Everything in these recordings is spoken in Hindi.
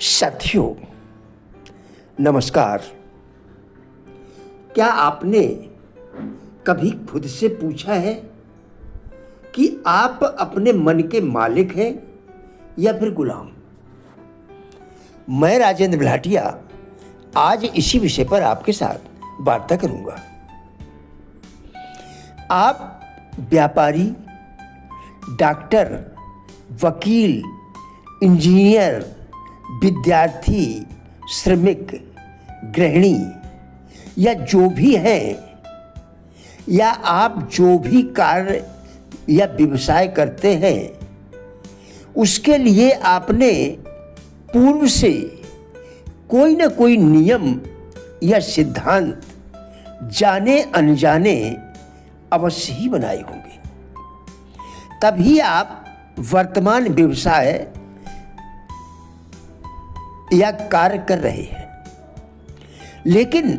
साथियों नमस्कार। क्या आपने कभी खुद से पूछा है कि आप अपने मन के मालिक हैं या फिर गुलाम? मैं राजेंद्र भाटिया आज इसी विषय पर आपके साथ वार्ता करूंगा। आप व्यापारी, डॉक्टर, वकील, इंजीनियर, विद्यार्थी, श्रमिक, गृहिणी या जो भी हैं, या आप जो भी कार्य या व्यवसाय करते हैं, उसके लिए आपने पूर्व से कोई न कोई नियम या सिद्धांत जाने अनजाने अवश्य ही बनाए होंगे। तभी आप वर्तमान व्यवसाय या कार्य कर रहे हैं। लेकिन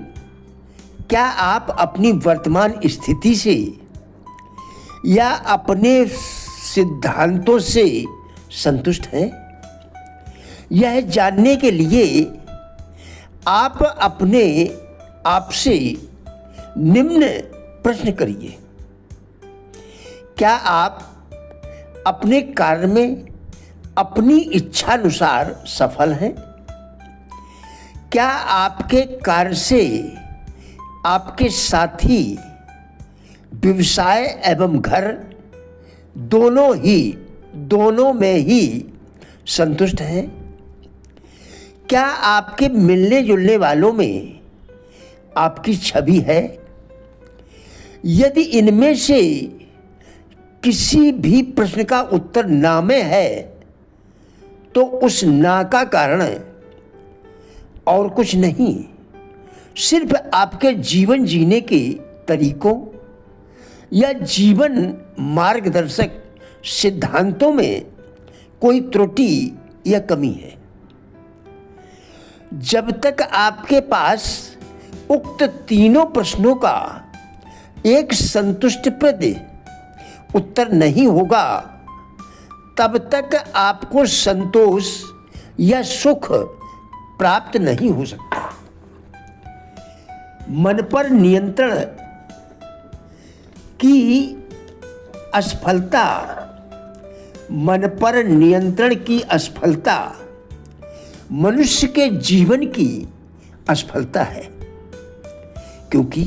क्या आप अपनी वर्तमान स्थिति से या अपने सिद्धांतों से संतुष्ट हैं? यह जानने के लिए आप अपने आप से निम्न प्रश्न करिए। क्या आप अपने कार्य में अपनी इच्छानुसार सफल हैं? क्या आपके कार्य से आपके साथी, व्यवसाय एवं घर दोनों में ही संतुष्ट हैं? क्या आपके मिलने जुलने वालों में आपकी छवि है? यदि इनमें से किसी भी प्रश्न का उत्तर ना में है तो उस ना का कारण और कुछ नहीं, सिर्फ आपके जीवन जीने के तरीकों या जीवन मार्गदर्शक सिद्धांतों में कोई त्रुटि या कमी है। जब तक आपके पास उक्त तीनों प्रश्नों का एक संतुष्टिप्रद उत्तर नहीं होगा, तब तक आपको संतोष या सुख प्राप्त नहीं हो सकता। मन पर नियंत्रण की असफलता मनुष्य के जीवन की असफलता है, क्योंकि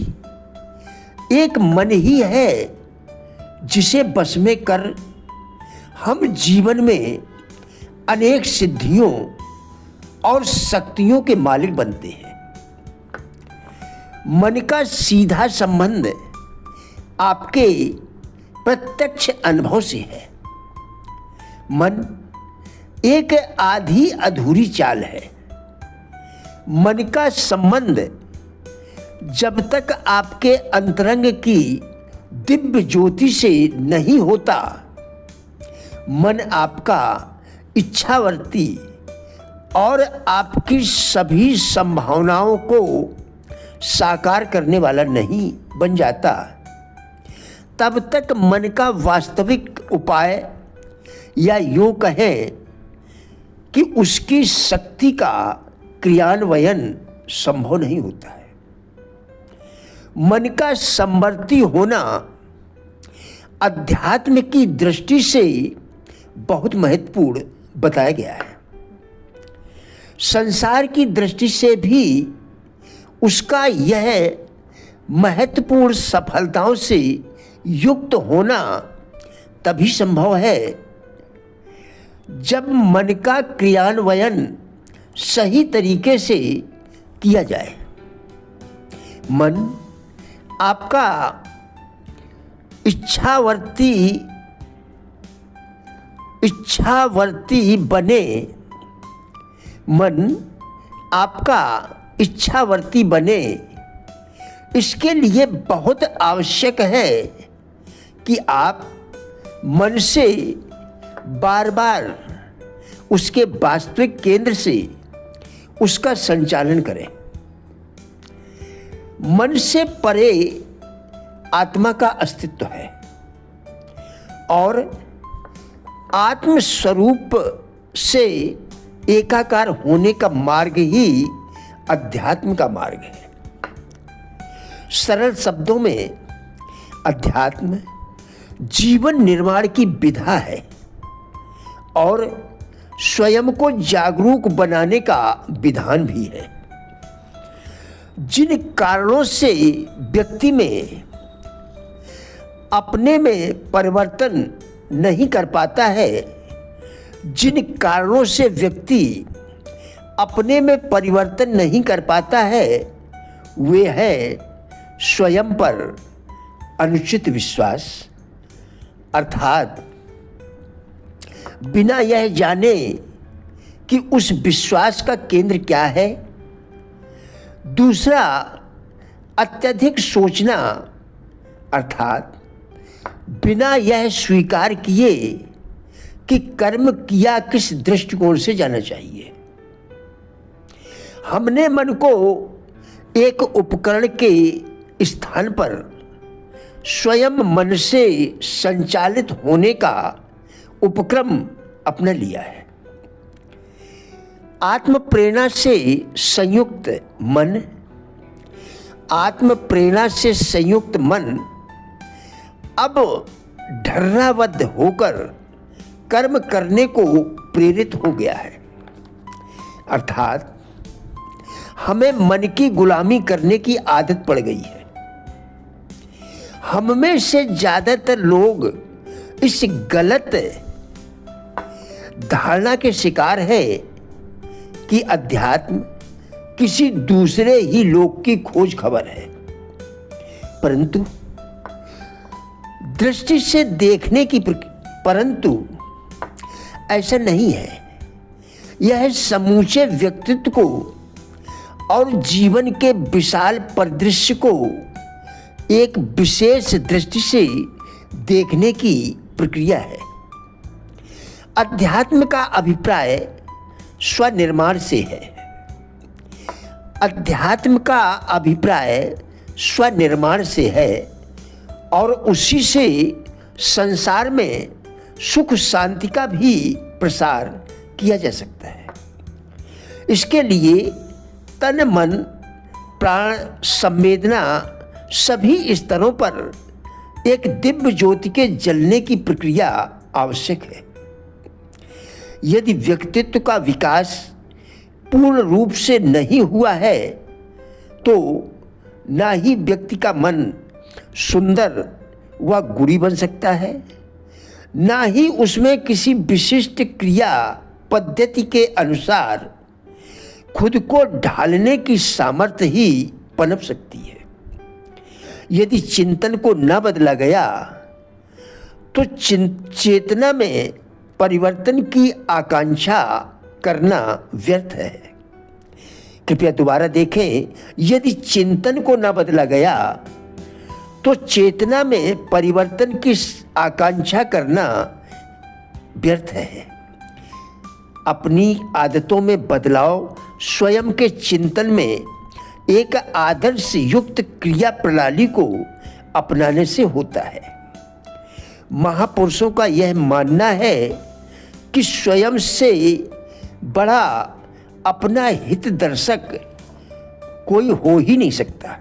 एक मन ही है जिसे बस में कर हम जीवन में अनेक सिद्धियों और शक्तियों के मालिक बनते हैं। मन का सीधा संबंध आपके प्रत्यक्ष अनुभव से है। मन एक आधी अधूरी चाल है। मन का संबंध जब तक आपके अंतरंग की दिव्य ज्योति से नहीं होता, मन आपका इच्छावर्ती और आपकी सभी संभावनाओं को साकार करने वाला नहीं बन जाता, तब तक मन का वास्तविक उपाय या यूँ कहें कि उसकी शक्ति का क्रियान्वयन संभव नहीं होता है। मन का समवर्ती होना अध्यात्म की दृष्टि से बहुत महत्वपूर्ण बताया गया है। संसार की दृष्टि से भी उसका यह महत्वपूर्ण सफलताओं से युक्त होना तभी संभव है जब मन का क्रियान्वयन सही तरीके से किया जाए। मन आपका इच्छावर्ती बने, इसके लिए बहुत आवश्यक है कि आप मन से बार बार उसके वास्तविक केंद्र से उसका संचालन करें। मन से परे आत्मा का अस्तित्व है और आत्म स्वरूप से एकाकार होने का मार्ग ही अध्यात्म का मार्ग है। सरल शब्दों में अध्यात्म जीवन निर्माण की विधा है और स्वयं को जागरूक बनाने का विधान भी है। जिन कारणों से व्यक्ति में अपने में परिवर्तन नहीं कर पाता है, जिन कारणों से व्यक्ति अपने में परिवर्तन नहीं कर पाता है, वे है स्वयं पर अनुचित विश्वास, अर्थात बिना यह जाने कि उस विश्वास का केंद्र क्या है। दूसरा, अत्यधिक सोचना, अर्थात बिना यह स्वीकार किए कि कर्म किया किस दृष्टिकोण से जाना चाहिए। हमने मन को एक उपकरण के स्थान पर स्वयं मन से संचालित होने का उपक्रम अपना लिया है। आत्म प्रेरणा से संयुक्त मन, आत्म प्रेरणा से संयुक्त मन अब ढर्राबद्ध होकर कर्म करने को प्रेरित हो गया है। अर्थात हमें मन की गुलामी करने की आदत पड़ गई है। हम में से ज्यादातर लोग इस गलत धारणा के शिकार है कि अध्यात्म किसी दूसरे ही लोक की खोज खबर है, परंतु दृष्टि से देखने की परंतु ऐसा नहीं है। यह समूचे व्यक्तित्व को और जीवन के विशाल परिदृश्य को एक विशेष दृष्टि से देखने की प्रक्रिया है। अध्यात्म का अभिप्राय स्वनिर्माण से है। अध्यात्म का अभिप्राय स्वनिर्माण से है और उसी से संसार में सुख शांति का भी प्रसार किया जा सकता है। इसके लिए तन, मन, प्राण, संवेदना सभी स्तरों पर एक दिव्य ज्योति के जलने की प्रक्रिया आवश्यक है। यदि व्यक्तित्व का विकास पूर्ण रूप से नहीं हुआ है तो ना ही व्यक्ति का मन सुंदर व गुणी बन सकता है, ना ही उसमें किसी विशिष्ट क्रिया पद्धति के अनुसार खुद को ढालने की सामर्थ्य ही पनप सकती है। यदि चिंतन को न बदला गया तो चेतना में परिवर्तन की आकांक्षा करना व्यर्थ है। कृपया दोबारा देखें, यदि चिंतन को न बदला गया तो चेतना में परिवर्तन की आकांक्षा करना व्यर्थ है। अपनी आदतों में बदलाव स्वयं के चिंतन में एक आदर्श युक्त क्रिया प्रणाली को अपनाने से होता है। महापुरुषों का यह मानना है कि स्वयं से बड़ा अपना हित दर्शक कोई हो ही नहीं सकता।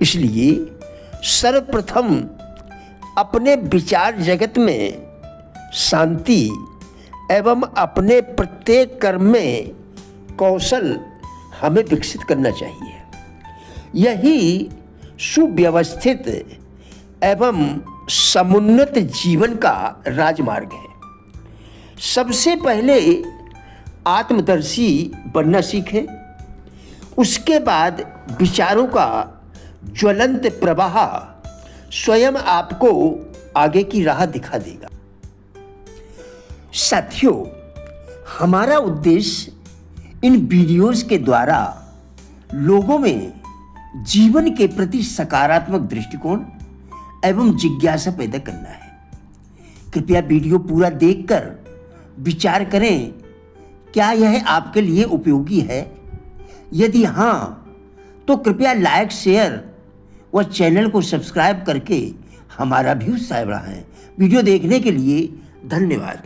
इसलिए सर्वप्रथम अपने विचार जगत में शांति एवं अपने प्रत्येक कर्म में कौशल हमें विकसित करना चाहिए। यही सुव्यवस्थित एवं समुन्नत जीवन का राजमार्ग है। सबसे पहले आत्मदर्शी बनना सीखें, उसके बाद विचारों का ज्वलंत प्रवाह स्वयं आपको आगे की राह दिखा देगा। साथियों, हमारा उद्देश्य इन वीडियोस के द्वारा लोगों में जीवन के प्रति सकारात्मक दृष्टिकोण एवं जिज्ञासा पैदा करना है। कृपया वीडियो पूरा देखकर विचार करें, क्या यह आपके लिए उपयोगी है? यदि हाँ, तो कृपया लाइक, शेयर व चैनल को सब्सक्राइब करके हमारा भी उत्साह बढ़ाएं। वीडियो देखने के लिए धन्यवाद।